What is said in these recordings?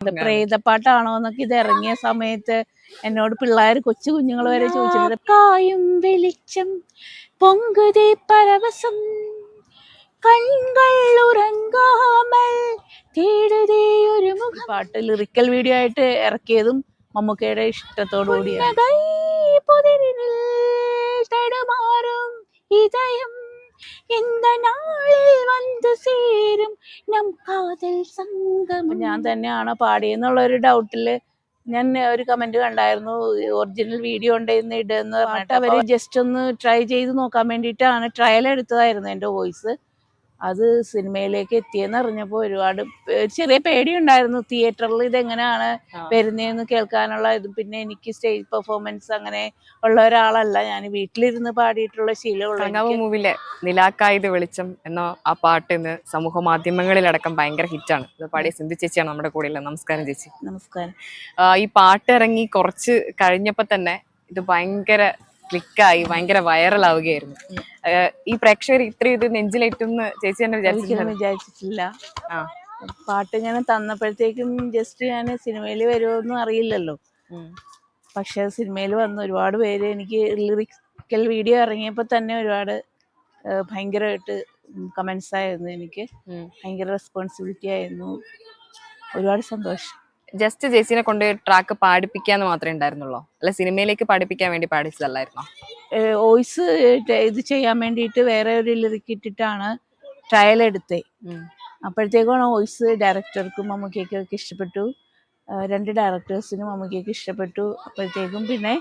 പ്രേതപ്പാട്ടാണോ എന്നൊക്കെ ഇത് ഇറങ്ങിയ സമയത്ത് എന്നോട് പിള്ളേർ കൊച്ചു കുഞ്ഞുങ്ങൾ വരെ ചോദിച്ചിട്ടുണ്ട്. കായും വെളിച്ചം പൊങ്കുതേ പരവസം കൺകൾ ഉറങ്ങാമൽ തേടുതേ ഒരു മുഖം. പാട്ട് ലിറിക്കൽ വീഡിയോ ആയിട്ട് ഇറക്കിയതും മമ്മൂക്കയുടെ ഇഷ്ടത്തോടു കൂടിയാണ്. തടുമാറും ഇതയം இந்த നാളിൽ വന്ന് ചേരും നം കാതൽ സംഗമം. ഞാൻ തന്നെയാണോ പാടിയെന്നുള്ള ഒരു ഡൗട്ടില് ഞാൻ ഒരു കമന്റ് കണ്ടായിരുന്നു, ഒറിജിനൽ വീഡിയോ ഉണ്ടെന്ന് ഇടുന്ന് പറഞ്ഞിട്ട്. അവര് ജസ്റ്റ് ഒന്ന് ട്രൈ ചെയ്ത് നോക്കാൻ വേണ്ടിയിട്ടാണ്, ട്രയൽ എടുത്തതായിരുന്നു എൻ്റെ വോയിസ്. അത് സിനിമയിലേക്ക് എത്തിയെന്ന് അറിഞ്ഞപ്പോൾ ഒരുപാട് ചെറിയ പേടിയുണ്ടായിരുന്നു. തിയേറ്ററിൽ ഇതെങ്ങനെയാണ് വരുന്നതെന്ന് കേൾക്കാനുള്ള ഇത്. പിന്നെ എനിക്ക് സ്റ്റേജ് പെർഫോമൻസ് അങ്ങനെ ഉള്ള ഒരാളല്ല, ഞാൻ വീട്ടിലിരുന്ന് പാടിയിട്ടുള്ള ശീലമുള്ള. മൂവിലെ നിലാക്കായത് വെളിച്ചം എന്ന ആ പാട്ട് ഇന്ന് സമൂഹ മാധ്യമങ്ങളിലടക്കം ഭയങ്കര ഹിറ്റാണ്. ഇത് പാടിയ സിന്ധു ചേച്ചിയാണ് നമ്മുടെ കൂടെ ഉള്ളത്. നമസ്കാരം ചേച്ചി. നമസ്കാരം. ഈ പാട്ട് ഇറങ്ങി കുറച്ച് കഴിഞ്ഞപ്പോൾ തന്നെ ഇത് ഭയങ്കര ക്ലിക്കായി, ഭയങ്കര വൈറലാവുകയായിരുന്നു. ഈ പ്രേക്ഷകർ ഇത്രയും ഇത് നെഞ്ചിലേറ്റുന്ന് ചേച്ചി തന്നെ വിചാരിച്ചിട്ടില്ല. പാട്ട് ഇങ്ങനെ തന്നപ്പോഴത്തേക്കും ജസ്റ്റ് ഞാൻ സിനിമയിൽ വരുമോന്നും അറിയില്ലല്ലോ, പക്ഷെ സിനിമയിൽ വന്ന് ഒരുപാട് പേര് എനിക്ക് ലിറിക്കൽ വീഡിയോ ഇറങ്ങിയപ്പോൾ തന്നെ ഒരുപാട് ഭയങ്കരമായിട്ട് കമൻസ് ആയിരുന്നു. എനിക്ക് ഭയങ്കര റെസ്പോൺസിബിലിറ്റി ആയിരുന്നു. ഒരുപാട് സന്തോഷം. ജസ്റ്റ് ചേച്ചിനെ കൊണ്ട് ട്രാക്ക് പാടിപ്പിക്കാന്ന് മാത്രമേ ഉണ്ടായിരുന്നുള്ളൂ, അല്ല സിനിമയിലേക്ക് പഠിപ്പിക്കാൻ വേണ്ടി പാടിച്ചതല്ലായിരുന്നോ? വോയിസ് ഇത് ചെയ്യാൻ വേണ്ടിയിട്ട് വേറെ ഒരു ലിറിക്ക് ഇട്ടിട്ടാണ് ട്രയൽ എടുത്തേ. അപ്പോഴത്തേക്കാണ് വോയിസ് ഡയറക്ടർക്കും മമ്മൂക്കയ്ക്കൊക്കെ ഇഷ്ടപ്പെട്ടു, 2 ഡയറക്ടേഴ്സിനും മമ്മൂക്കയ്ക്ക് ഇഷ്ടപ്പെട്ടു. അപ്പോഴത്തേക്കും പിന്നെ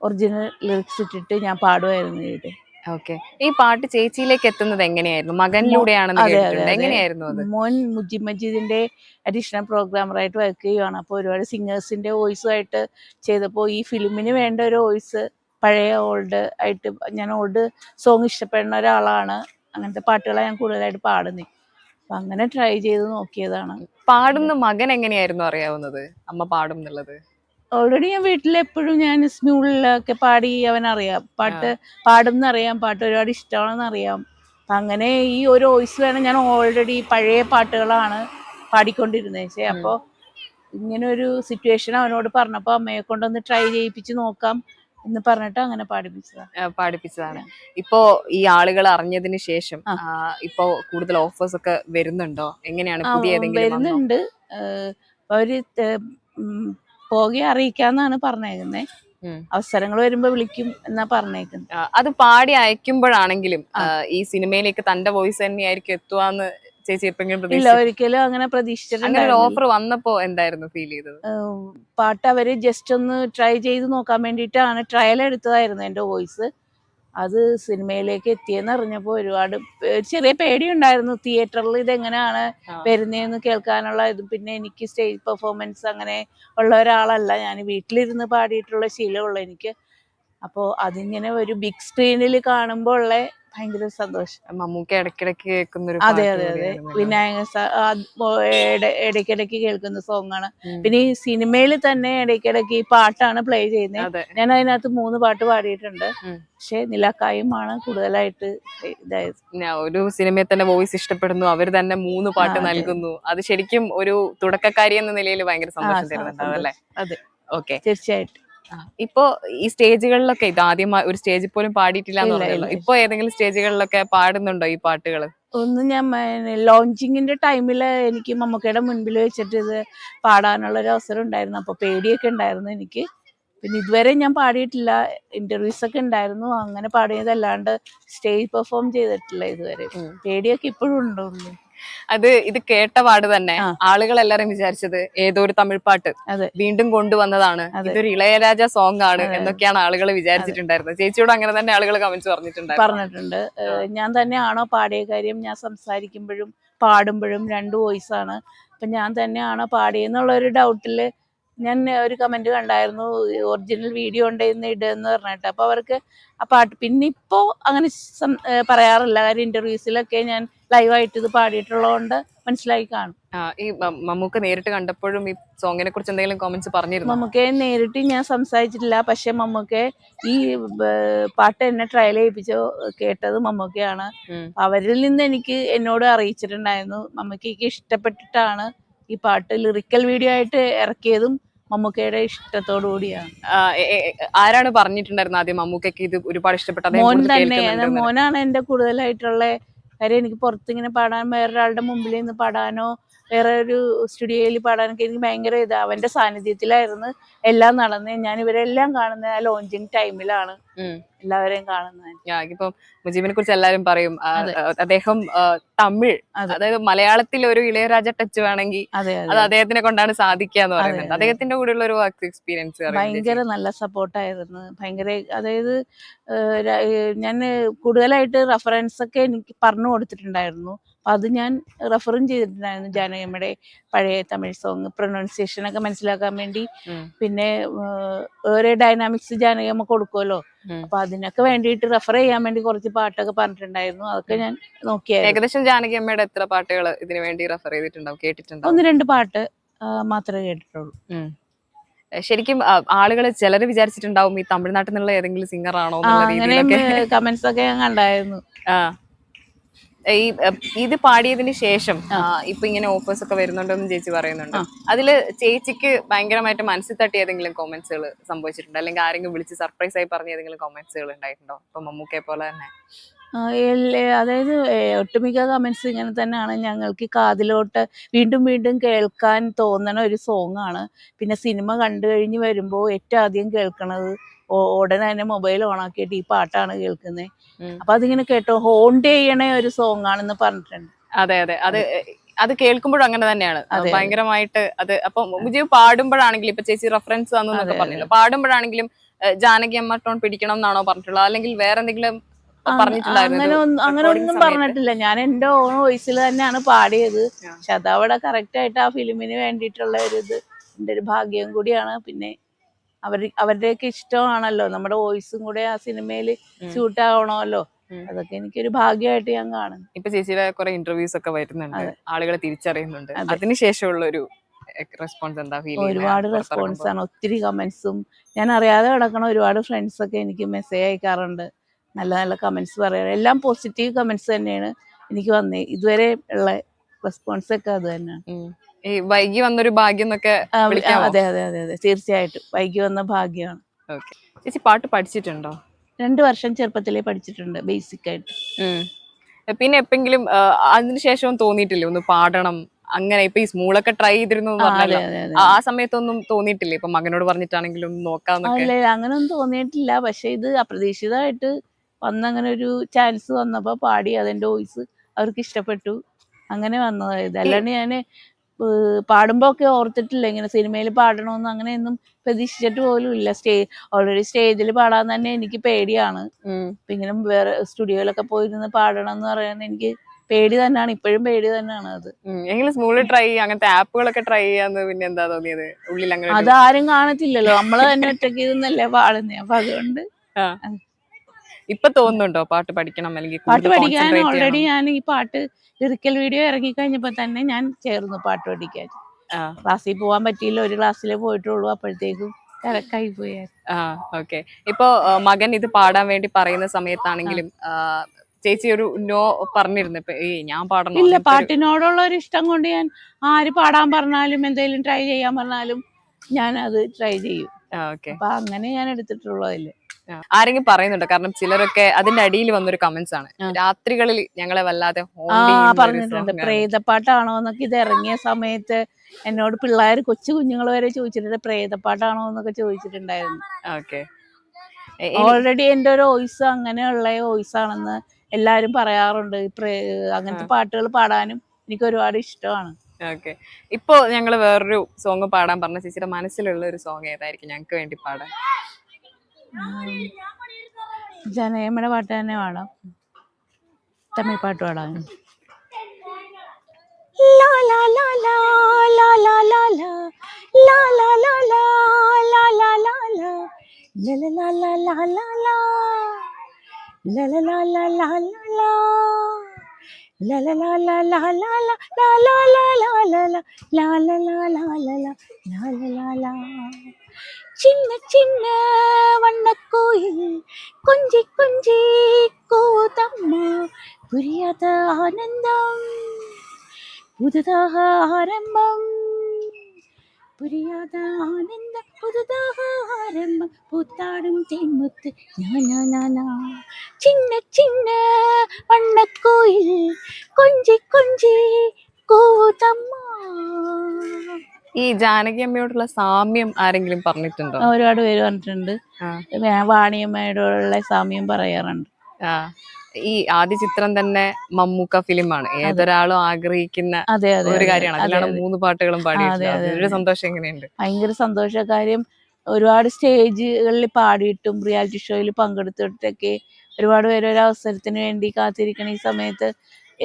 ഒറിജിനൽ ലിറിക്സ് ഇട്ടിട്ട് ഞാൻ പാടുമായിരുന്നു ഇത്. ഓക്കെ. ഈ പാട്ട് ചേച്ചിയിലേക്ക് എത്തുന്നത് എങ്ങനെയായിരുന്നു? മകനിലൂടെയാണെന്ന് കേട്ടിട്ടുണ്ട്. എങ്ങനെയായിരുന്നു അത്? മോൻ മജീദിന്റെ അഡീഷണൽ പ്രോഗ്രാമറായിട്ട് വർക്ക് ചെയ്യുകയാണ്. അപ്പോൾ ഒരുപാട് സിംഗേഴ്സിന്റെ വോയിസുമായിട്ട് ചെയ്തപ്പോൾ ഈ ഫിലിമിന് വേണ്ട ഒരു വോയിസ് പഴയ ഓൾഡ് ആയിട്ട്, ഞാൻ ഓൾഡ് സോങ് ഇഷ്ടപ്പെടുന്ന ഒരാളാണ്, അങ്ങനത്തെ പാട്ടുകളാണ് ഞാൻ കൂടുതലായിട്ട് പാടുന്നത്. അപ്പം അങ്ങനെ ട്രൈ ചെയ്ത് നോക്കിയതാണ്. പാടുന്ന മകൻ എങ്ങനെയായിരുന്നു അറിയാവുന്നത് അമ്മ പാടും എന്നുള്ളത്? ഓൾറെഡി ഞാൻ വീട്ടിലെപ്പോഴും ഞാൻ സ്കൂളിലൊക്കെ പാടി അവനറിയാം, പാട്ട് പാടുന്നറിയാം, പാട്ട് ഒരുപാട് ഇഷ്ടമാണെന്ന് അറിയാം. അപ്പം അങ്ങനെ ഈ ഒരു വോയിസ് വേണം, ഞാൻ ഓൾറെഡി പഴയ പാട്ടുകളാണ് പാടിക്കൊണ്ടിരുന്നത്. അപ്പോൾ ഇങ്ങനെ ഒരു സിറ്റുവേഷൻ അവനോട് പറഞ്ഞപ്പോൾ അമ്മയെ കൊണ്ടൊന്ന് ട്രൈ ചെയ്യിപ്പിച്ച് നോക്കാം എന്ന് പറഞ്ഞിട്ട് അങ്ങനെ പാടിപ്പിച്ചതാണ്. ഇപ്പോ ഈ ആളുകൾ അറിഞ്ഞതിന് ശേഷം ഇപ്പോ കൂടുതൽ ഓഫേഴ്സ് ഒക്കെ വരുന്നുണ്ടോ? എങ്ങനെയാണ്? വരുന്നുണ്ട്. അവര് പോകെ അറിയിക്കാന്നാണ് പറഞ്ഞേക്കുന്നത്. അവസരങ്ങൾ വരുമ്പോ വിളിക്കും എന്നാ പറഞ്ഞേക്കുന്നത്. അത് പാടി അയക്കുമ്പോഴാണെങ്കിലും ഈ സിനിമയിലേക്ക് തന്റെ വോയിസ് തന്നെയായിരിക്കും എത്തുവാന്ന് ചേച്ചി എപ്പോഴെങ്കിലും? ഇല്ല, ഒരിക്കലും അങ്ങനെ പ്രതീക്ഷിച്ചിട്ടില്ല. ഓഫർ വന്നപ്പോ എന്തായിരുന്നു ഫീൽ ചെയ്തത്? പാട്ട് അവര് ജസ്റ്റ് ഒന്ന് ട്രൈ ചെയ്ത് നോക്കാൻ വേണ്ടിയിട്ടാണ് ട്രയൽ എടുത്തതായിരുന്നു എൻ്റെ വോയിസ്. അത് സിനിമയിലേക്ക് എത്തിയെന്ന് അറിഞ്ഞപ്പോൾ ഒരുപാട് ചെറിയ പേടിയുണ്ടായിരുന്നു. തിയേറ്ററിൽ ഇതെങ്ങനെയാണ് വരുന്നതെന്ന് കേൾക്കാനുള്ള ഇത്. പിന്നെ എനിക്ക് സ്റ്റേജ് പെർഫോമൻസ് അങ്ങനെ ഉള്ള ഒരാളല്ല, ഞാൻ വീട്ടിലിരുന്ന് പാടിയിട്ടുള്ള ശീലമുള്ള എനിക്ക്. അപ്പോൾ അതിങ്ങനെ ഒരു ബിഗ് സ്ക്രീനിൽ കാണുമ്പോൾ ഉള്ള ഭയങ്കര സന്തോഷം. മമ്മൂക്ക ഇടയ്ക്കിടയ്ക്ക് കേൾക്കുന്ന, അതെ അതെ അതെ, വിനായക ഇടയ്ക്കിടയ്ക്ക് കേൾക്കുന്ന സോങ്ങാണ്. പിന്നെ ഈ സിനിമയിൽ തന്നെ ഇടയ്ക്കിടയ്ക്ക് ഈ പാട്ടാണ് പ്ലേ ചെയ്യുന്നത്. ഞാൻ അതിനകത്ത് 3 പാട്ട് പാടിയിട്ടുണ്ട്, പക്ഷെ നിലാക്കായുമാണ് കൂടുതലായിട്ട് ഇതായത്. ഒരു സിനിമയിൽ തന്നെ വോയിസ് ഇഷ്ടപ്പെടുന്നു, അവർ തന്നെ 3 പാട്ട് നൽകുന്നു. അത് ശരിക്കും ഒരു തുടക്കക്കാരി എന്ന നിലയിൽ ഭയങ്കര സന്തോഷം തരുന്നുണ്ടാവും അല്ലേ? അതെ, ഓക്കെ, തീർച്ചയായിട്ടും. ഇപ്പൊ ഈ സ്റ്റേജുകളിലൊക്കെ ഇത് ആദ്യമായി ഒരു സ്റ്റേജിൽ പോലും പാടിയിട്ടില്ല എന്ന് പറഞ്ഞല്ലോ. ഇപ്പൊ ഏതെങ്കിലും സ്റ്റേജുകളിലൊക്കെ പാടുന്നുണ്ടോ ഈ പാട്ടുകൾ? ഒന്ന് ഞാൻ ലോഞ്ചിങ്ങിന്റെ ടൈമില് എനിക്ക് മമ്മൂക്കയുടെ മുൻപിൽ വെച്ചിട്ട് ഇത് പാടാനുള്ള ഒരു അവസരം ഉണ്ടായിരുന്നു. അപ്പൊ പേടിയൊക്കെ ഉണ്ടായിരുന്നു എനിക്ക്. പിന്നെ ഇതുവരെ ഞാൻ പാടിയിട്ടില്ല, ഇന്റർവ്യൂസ് ഒക്കെ ഉണ്ടായിരുന്നു, അങ്ങനെ പാടിയതല്ലാണ്ട് സ്റ്റേജ് പെർഫോം ചെയ്തിട്ടില്ല ഇതുവരെ. പേടിയൊക്കെ ഇപ്പോഴും ഉണ്ടുള്ളൂ. ഇത് കേട്ട പാട് തന്നെ ആളുകൾ എല്ലാരും വിചാരിച്ചത് ഏതോ ഒരു തമിഴ് പാട്ട് വീണ്ടും കൊണ്ടുവന്നതാണ്, ഇതൊരു ഇളയരാജ സോങ് ആണ് എന്നൊക്കെയാണ് ആളുകൾ വിചാരിച്ചിട്ടുണ്ടായിരുന്നത്. ചേച്ചിയോട് അങ്ങനെ തന്നെ ആളുകൾ കമന്റ്സ് പറഞ്ഞിട്ടുണ്ട്. ഞാൻ തന്നെയാണോ പാടിയ കാര്യം, ഞാൻ സംസാരിക്കുമ്പോഴും പാടുമ്പോഴും 2 വോയിസ് ആണ്. അപ്പൊ ഞാൻ തന്നെയാണോ പാടിയെന്നുള്ള ഒരു ഡൗട്ടില് ഞാൻ ഒരു കമന്റ് കണ്ടായിരുന്നു, ഒറിജിനൽ വീഡിയോ ഉണ്ടെന്ന് ഇടുന്ന് പറഞ്ഞിട്ട്. അപ്പൊ അവർക്ക് ആ പാട്ട് പിന്നെ ഇപ്പോ അങ്ങനെ പറയാറില്ല, കാര്യം ഇന്റർവ്യൂസിലൊക്കെ ഞാൻ ലൈവായിട്ട് ഇത് പാടിയിട്ടുള്ളതുകൊണ്ട് മനസ്സിലായി കാണും. ഈ മമ്മൂക്ക നേരിട്ട് കണ്ടപ്പോഴും ഈ സോങ്ങിനെ കുറിച്ച് എന്തെങ്കിലും കമന്റ്സ് പറഞ്ഞിരുന്നു? മമ്മൂക്കയെ നേരിട്ട് ഞാൻ സംസാരിച്ചിട്ടില്ല, പക്ഷെ മമ്മൂക്ക ഈ പാട്ട് എന്നെ ട്രയൽ ചെയ്യിപ്പിച്ചോ കേട്ടത് മമ്മൂക്കയാണ്. അവരിൽ നിന്ന് എന്നോട് അറിയിച്ചിട്ടുണ്ടായിരുന്നു, മമ്മൂക്കയ്ക്ക് ഇഷ്ടപ്പെട്ടിട്ടാണ് ഈ പാട്ട് ലിറിക്കൽ വീഡിയോ ആയിട്ട് ഇറക്കിയതും മമ്മൂക്കയുടെ ഇഷ്ടത്തോടു കൂടിയാണ്. ആരാണ് പറഞ്ഞിട്ടുണ്ടായിരുന്നത് ആദ്യം മമ്മൂക്കയ്ക്ക് ഇത് ഒരുപാട് ഇഷ്ടപ്പെട്ട? മോൻ തന്നെ, മോനാണ് എന്റെ കൂടുതലായിട്ടുള്ള കാര്യം. എനിക്ക് പുറത്തിങ്ങനെ പാടാൻ, വേറൊരാളുടെ മുമ്പിൽ നിന്ന് പാടാനോ വേറെ ഒരു സ്റ്റുഡിയോയിൽ പാടാനൊക്കെ എനിക്ക് ഭയങ്കര അവന്റെ സാന്നിധ്യത്തിലായിരുന്നു എല്ലാം നടന്നത്. ഞാൻ ഇവരെല്ലാം കാണുന്നത് ആ ലോഞ്ചിങ് ടൈമിലാണ് എല്ലാവരെയും കാണുന്നത്. ഇപ്പം മുജീബിനെ കുറിച്ച് എല്ലാരും പറയും അദ്ദേഹം തമിഴ്, അതായത് മലയാളത്തിൽ ഒരു ഇളയരാജ ടച്ച് വേണമെങ്കിൽ അത് അദ്ദേഹത്തിനെ കൊണ്ടാണ് സാധിക്കാന്ന് പറയുന്നത്. അദ്ദേഹത്തിന്റെ കൂടെയുള്ള ഒരു വർക്ക് എക്സ്പീരിയൻസ് ഭയങ്കര നല്ല സപ്പോർട്ടായിരുന്നു. ഭയങ്കര, അതായത് ഞാൻ കൂടുതലായിട്ട് റെഫറൻസ് ഒക്കെ എനിക്ക് പറഞ്ഞു കൊടുത്തിട്ടുണ്ടായിരുന്നു. അപ്പൊ അത് ഞാൻ റെഫറും ചെയ്തിട്ടുണ്ടായിരുന്നു ജാനകിയമ്മയുടെ പഴയ തമിഴ് സോങ് പ്രൊനൗൺസിയേഷൻ ഒക്കെ മനസ്സിലാക്കാൻ വേണ്ടി. പിന്നെ ഓരോ ഡൈനാമിക്സ് ജാനകിയമ്മ കൊടുക്കുമല്ലോ, അപ്പൊ അതിനൊക്കെ വേണ്ടിയിട്ട് റെഫർ ചെയ്യാൻ വേണ്ടി കുറച്ച് പാട്ടൊക്കെ പറഞ്ഞിട്ടുണ്ടായിരുന്നു. അതൊക്കെ ഞാൻ നോക്കിയായിരുന്നു. ഏകദേശം ജാനകിയമ്മയുടെ എത്ര പാട്ടുകൾ ഇതിനു വേണ്ടി റെഫർ ചെയ്തിട്ടുണ്ടാവും, കേട്ടിട്ടുണ്ടാവും? 1-2 പാട്ട് മാത്രമേ കേട്ടിട്ടുള്ളൂ. ശരിക്കും ആളുകൾ ചിലര് വിചാരിച്ചിട്ടുണ്ടാവും ഈ തമിഴ്നാട്ടിൽ നിന്നുള്ള ഏതെങ്കിലും സിംഗർ ആണോ? അങ്ങനെ കമന്റ്സ് ഒക്കെ ഞാൻ കണ്ടായിരുന്നു. ഈ ഇത് പാടിയതിന് ശേഷം ഇപ്പൊ ഇങ്ങനെ ഓഫേഴ്സ് ഒക്കെ വരുന്നുണ്ടെന്ന് ചേച്ചി പറയുന്നുണ്ട്. അതില് ചേച്ചിക്ക് ഭയങ്കരമായിട്ട് മനസ്സിൽ തട്ടി ഏതെങ്കിലും കോമന്റ്സുകൾ സംഭവിച്ചിട്ടുണ്ടോ? അല്ലെങ്കിൽ ആരെങ്കിലും വിളിച്ച് സർപ്രൈസ് ആയി പറഞ്ഞ ഏതെങ്കിലും കോമന്റ്സുകൾ ഉണ്ടായിട്ടുണ്ടോ? ഇപ്പൊ മമ്മൂക്കയെ പോലെ തന്നെ. അതായത് ഒട്ടുമിക്ക കമന്റ്സ് ഇങ്ങനെ തന്നെയാണ്. ഞങ്ങൾക്ക് കാതിലോട്ട് വീണ്ടും വീണ്ടും കേൾക്കാൻ തോന്നണ ഒരു സോങ് ആണ്. പിന്നെ സിനിമ കണ്ടു കഴിഞ്ഞ് വരുമ്പോൾ ഏറ്റവും ആദ്യം കേൾക്കണത് ഉടനെ തന്നെ മൊബൈൽ ഓൺ ആക്കിയിട്ട് ഈ പാട്ടാണ് കേൾക്കുന്നത്. അപ്പൊ അതിങ്ങനെ കേട്ടോ ഹോണ്ട് ചെയ്യണ ഒരു സോങ് ആണെന്ന് പറഞ്ഞിട്ടുണ്ട്. അതെ അതെ, അത് കേൾക്കുമ്പോഴും അങ്ങനെ തന്നെയാണ് ഭയങ്കരമായിട്ട്. അത് അപ്പൊ മുജീബ് പാടുമ്പോഴാണെങ്കിലും, ഇപ്പൊ ചേച്ചി റെഫറൻസ് തന്നൊക്കെ പറഞ്ഞല്ലോ, പാടുമ്പോഴാണെങ്കിലും ജാനകിയമ്മ ടോൺ പിടിക്കണം എന്നാണോ പറഞ്ഞിട്ടുള്ളത്? അല്ലെങ്കിൽ വേറെ എന്തെങ്കിലും അങ്ങനൊന്നും പറഞ്ഞിട്ടില്ല. ഞാൻ എന്റെ ഓൺ വോയിസിൽ തന്നെയാണ് പാടിയത്. പക്ഷെ അതവിടെ കറക്റ്റ് ആയിട്ട് ആ ഫിലിമിന് വേണ്ടിയിട്ടുള്ള ഒരു ഇത് എന്റെ ഒരു ഭാഗ്യം കൂടിയാണ്. പിന്നെ അവരുടെയൊക്കെ ഇഷ്ടമാണല്ലോ, നമ്മുടെ വോയിസും കൂടെ ആ സിനിമയിൽ ഷൂട്ട് ആവണമല്ലോ. അതൊക്കെ എനിക്കൊരു ഭാഗ്യമായിട്ട് ഞാൻ കാണും. ഇപ്പൊ ചേച്ചിയുടെ കുറെ ഇന്റർവ്യൂസ് ഒക്കെ വരുന്നുണ്ട്, ആളുകളെ തിരിച്ചറിയുന്നുണ്ട്. അതിനുശേഷമുള്ള ഒരു റെസ്പോൺസ് എന്താ? ഒരുപാട് റെസ്പോൺസ് ആണ്, ഒത്തിരി കമന്റ്സും. ഞാൻ അറിയാതെ കിടക്കണ ഒരുപാട് ഫ്രണ്ട്സ് ഒക്കെ എനിക്ക് മെസ്സേജ് അയക്കാറുണ്ട്, നല്ല നല്ല കമന്റ്സ് പറയാറ്. എല്ലാം പോസിറ്റീവ് കമന്റ്സ് തന്നെയാണ് എനിക്ക് വന്നേ. ഇതുവരെ ഉള്ള റെസ്പോൺസ് ഒക്കെ അത് തന്നെയാണ്. ഈ വൈകി വന്നൊരു ഭാഗ്യം എന്നൊക്കെ? അതെ അതെ അതെ അതെ, തീർച്ചയായിട്ടും വൈകി വന്ന ഭാഗ്യമാണ്. ചേച്ചി പാട്ട് പഠിച്ചിട്ടുണ്ടോ? 2 വർഷം ചെറുപ്പത്തിലേ പഠിച്ചിട്ടുണ്ട്, ബേസിക് ആയിട്ട്. പിന്നെ എപ്പെങ്കിലും അതിനുശേഷം തോന്നിയിട്ടില്ലേ ഒന്ന് പാടണം അങ്ങനെ? ഇപ്പൊ ഈ സ്മൂളൊക്കെ ട്രൈ ചെയ്തിരുന്നു പറഞ്ഞല്ലോ, ആ സമയത്തൊന്നും തോന്നിയിട്ടില്ലേ ഇപ്പൊ മകനോട് പറഞ്ഞിട്ടാണെങ്കിലും നോക്കാന്നൊക്കെ? അല്ല, അങ്ങനൊന്നും തോന്നിയിട്ടില്ല. പക്ഷെ ഇത് അപ്രതീക്ഷിതമായിട്ട് വന്നങ്ങനെ ഒരു ചാൻസ് വന്നപ്പോ പാടി, അതെന്റെ വോയിസ് അവർക്ക് ഇഷ്ടപ്പെട്ടു, അങ്ങനെ വന്നതായത്. അല്ലാണ്ട് ഞാന് പാടുമ്പോ ഒക്കെ ഓർത്തിട്ടില്ല ഇങ്ങനെ സിനിമയിൽ പാടണമെന്ന്. അങ്ങനെയൊന്നും പ്രതീക്ഷിച്ചിട്ട് പോലും ഇല്ല. ഓൾറെഡി സ്റ്റേജിൽ പാടാൻ തന്നെ എനിക്ക് പേടിയാണ്. ഇങ്ങനെ വേറെ സ്റ്റുഡിയോയിലൊക്കെ പോയിരുന്ന് പാടണം എന്ന് പറയുന്നത് എനിക്ക് പേടി തന്നെയാണ്, ഇപ്പോഴും പേടി തന്നെയാണ്. അത് സ്മൂള് ട്രൈ അങ്ങനത്തെ ആപ്പുകളൊക്കെ ട്രൈ ചെയ്യാന്ന് പിന്നെ എന്താ തോന്നിയത് ഉള്ളിൽ? അങ്ങനെ അതാരും കാണത്തില്ലല്ലോ, നമ്മള് തന്നെ ഒറ്റയ്ക്ക് ഇരുന്നല്ലേ പാടുന്നേ. അപ്പൊ അതുകൊണ്ട് ഇപ്പൊ തോന്നുന്നുണ്ടോ പാട്ട് പഠിക്കണം? അല്ലെങ്കിൽ പാട്ട് പഠിക്കാൻ ഓൾറെഡി ഞാൻ ഈ പാട്ട് ലിറിക്കൽ വീഡിയോ ഇറങ്ങി കഴിഞ്ഞപ്പോ തന്നെ ഞാൻ ചേർന്നു പാട്ട് പഠിക്കാൻ. ക്ലാസ്സിൽ പോവാൻ പറ്റിയില്ല, ഒരു ക്ലാസ്സിലേ പോയിട്ടുള്ളൂ. അപ്പോഴത്തേക്കും തിരക്കായി പോയായിരുന്നു. ഇപ്പൊ മകൻ ഇത് പാടാൻ വേണ്ടി പറയുന്ന സമയത്താണെങ്കിലും ചേച്ചി ഒരു നോ പറഞ്ഞിരുന്നു, ഇപ്പൊ ഞാൻ പാടണം? ഇല്ല, പാട്ടിനോടുള്ള ഒരു ഇഷ്ടം കൊണ്ട് ഞാൻ ആര് പാടാൻ പറഞ്ഞാലും എന്തെങ്കിലും ട്രൈ ചെയ്യാൻ പറഞ്ഞാലും ഞാൻ അത് ട്രൈ ചെയ്യും. അപ്പൊ അങ്ങനെ ഞാൻ എടുത്തിട്ടുള്ളൂ. അതില് ആരെങ്കിലും പറയുന്നുണ്ടോ? കാരണം ചിലരൊക്കെ അതിന്റെ അടിയിൽ വന്നൊരു കമന്റ്സ് ആണ്, രാത്രികളിൽ ഞങ്ങളെ വല്ലാതെ പറഞ്ഞിട്ടുണ്ട്. പ്രേതപ്പാട്ടാണോ എന്നൊക്കെ ഇത് ഇറങ്ങിയ സമയത്ത് എന്നോട് പിള്ളേർ, കൊച്ചു കുഞ്ഞുങ്ങൾ വരെ ചോദിച്ചിട്ടുണ്ട് പ്രേതപ്പാട്ടാണോ എന്നൊക്കെ ചോദിച്ചിട്ടുണ്ടായിരുന്നു. ഓൾറെഡി എന്റെ ഒരു വോയിസ് അങ്ങനെയുള്ള വോയിസ് ആണെന്ന് എല്ലാരും പറയാറുണ്ട്. അങ്ങനത്തെ പാട്ടുകൾ പാടാനും എനിക്ക് ഒരുപാട് ഇഷ്ടമാണ്. ഇപ്പൊ ഞങ്ങള് വേറൊരു സോങ് പാടാൻ പറഞ്ഞ ചേച്ചിയുടെ മനസ്സിലുള്ള ഒരു സോങ് ഏതായിരിക്കും ഞങ്ങക്ക് വേണ്ടി പാടാൻ? ജാനകിയമ്മയുടെ പാട്ട് തന്നെ പാടാം, തമിഴ് പാട്ട് പാടാം. சின்ன சின்ன வண்ணக்கோயில் கொஞ்சி கொஞ்சி கூதம்மா, புரியாத ஆனந்தம் புதுதாக ஆரம்பம். പുരിയാത ആനന്ദം പുതുതാക ആരംഭം പൂത്താടും തേൻമുത്ത് ഞാനാ ചിന്ന ചിന്ന വണ്ണക്കോയിൽ കൊഞ്ചി കൊഞ്ചി കൂതമ്മ. ഈ ജാനകി അമ്മയോടുള്ള സാമ്യം ആരെങ്കിലും പറഞ്ഞിട്ടുണ്ടോ? ഒരുപാട് പേര് പറഞ്ഞിട്ടുണ്ട്. വാണിയമ്മയോടുള്ള സാമ്യം പറയാറുണ്ട്. ഈ ആദ്യ ചിത്രം തന്നെ മമ്മൂക്ക ഫിലിമാണ്, ഏതൊരാളും ആഗ്രഹിക്കുന്ന ഒരു കാര്യമാണ്. അതിലാണ് 3 പാട്ടുകളും പാടിയിട്ടുള്ളത്. ഒരു സന്തോഷം എങ്ങനെയുണ്ട്? ഭയങ്കര സന്തോഷ കാര്യം. ഒരുപാട് സ്റ്റേജുകളിൽ പാടിയിട്ടും റിയാലിറ്റി ഷോയിൽ പങ്കെടുത്തിട്ടൊക്കെ ഒരുപാട് പേര് ഒരു അവസരത്തിന് വേണ്ടി കാത്തിരിക്കണ ഈ സമയത്ത്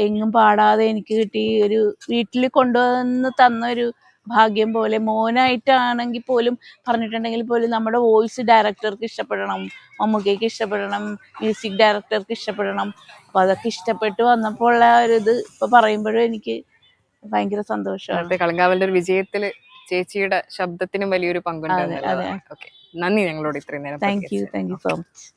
എങ്ങും പാടാതെ എനിക്ക് കിട്ടി. ഒരു വീട്ടിൽ കൊണ്ടുവന്ന് തന്ന ഒരു ഭാഗ്യം പോലെ. മോനായിട്ടാണെങ്കിൽ പോലും പറഞ്ഞിട്ടുണ്ടെങ്കിൽ പോലും നമ്മുടെ വോയിസ് ഡയറക്ടർക്ക് ഇഷ്ടപ്പെടണം, മമ്മൂക്കയ്ക്ക് ഇഷ്ടപ്പെടണം, മ്യൂസിക് ഡയറക്ടർക്ക് ഇഷ്ടപ്പെടണം. അപ്പൊ അതൊക്കെ ഇഷ്ടപ്പെട്ട് വന്നപ്പോൾ ഉള്ള ഒരു ഇത് ഇപ്പൊ പറയുമ്പോഴും എനിക്ക് ഭയങ്കര സന്തോഷമാണ്. കളങ്കാവലിന്റെ ഒരു വിജയത്തില് ചേച്ചിയുടെ ശബ്ദത്തിനും വലിയൊരു പങ്കുണ്ട്. നന്ദി ഞങ്ങളോട് ഇത്രയും നേരം. Thank you so much.